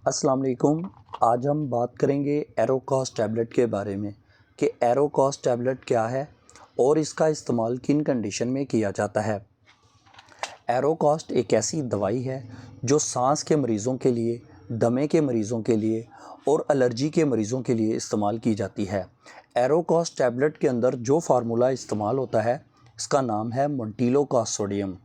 अस्सलाम वालेकुम। आज हम बात करेंगे एरोकॉस टैबलेट के बारे में कि एरोकॉस टैबलेट क्या है और इसका इस्तेमाल किन कंडीशन में किया जाता है। एरोकॉस्ट एक ऐसी दवाई है जो सांस के मरीज़ों के लिए, दमे के मरीज़ों के लिए और एलर्जी के मरीज़ों के लिए इस्तेमाल की जाती है। एरोकॉस्ट टैबलेट के अंदर जो फार्मूला इस्तेमाल होता है इसका नाम है मोंटिलोकॉस सोडियम।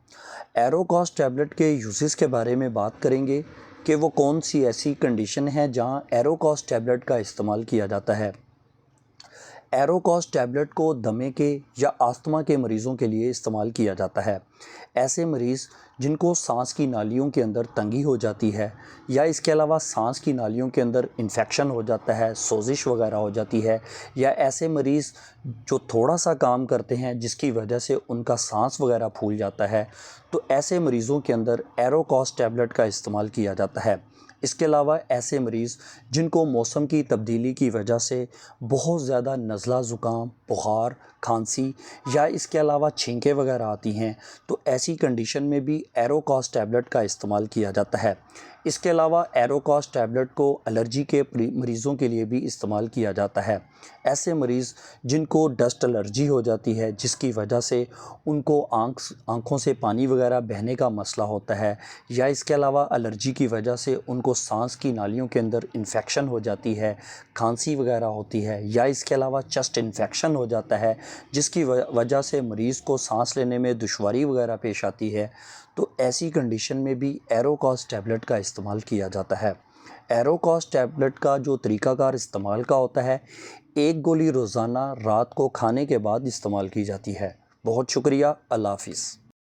एरोकॉस्ट टैबलेट के यूजेस के बारे में बात करेंगे कि वो कौन सी ऐसी कंडीशन है जहां एरोकॉस्ट टैबलेट का इस्तेमाल किया जाता है। एरोकॉस टैबलेट को दमे के या अस्थमा के मरीज़ों के लिए इस्तेमाल किया जाता है। ऐसे मरीज़ जिनको सांस की नालियों के अंदर तंगी हो जाती है या इसके अलावा सांस की नालियों के अंदर इन्फेक्शन हो जाता है, सोजिश वगैरह हो जाती है, या ऐसे मरीज़ जो थोड़ा सा काम करते हैं जिसकी वजह से उनका सांस वगैरह फूल जाता है, तो ऐसे मरीज़ों के अंदर एरोकॉस टैबलेट का इस्तेमाल किया जाता है। इसके अलावा ऐसे मरीज़ जिनको मौसम की तब्दीली की वजह से बहुत ज़्यादा नज़ला ज़ुकाम, बुखार, खांसी या इसके अलावा छींकें वगैरह आती हैं, तो ऐसी कंडीशन में भी एरोकॉस टैबलेट का इस्तेमाल किया जाता है। इसके अलावा एरोकॉस टैबलेट को एलर्जी के मरीज़ों के लिए भी इस्तेमाल किया जाता है। ऐसे मरीज़ जिनको डस्ट एलर्जी हो जाती है जिसकी वजह से उनको आँखों से पानी वगैरह बहने का मसला होता है, या इसके अलावा एलर्जी की वजह से उनको सांस की नालियों के अंदर इन्फेक्शन हो जाती है, खांसी वगैरह होती है, या इसके अलावा चेस्ट इन्फेक्शन हो जाता है जिसकी वजह से मरीज़ को सांस लेने में दुश्वारी वगैरह पेश आती है, तो ऐसी कंडीशन में भी एरोकॉस टैबलेट का इस्तेमाल किया जाता है। एरोकॉस टैबलेट का जो तरीक़ाकार इस्तेमाल का होता है, एक गोली रोज़ाना रात को खाने के बाद इस्तेमाल की जाती है। बहुत शुक्रिया। अल्लाह हाफ़िज़।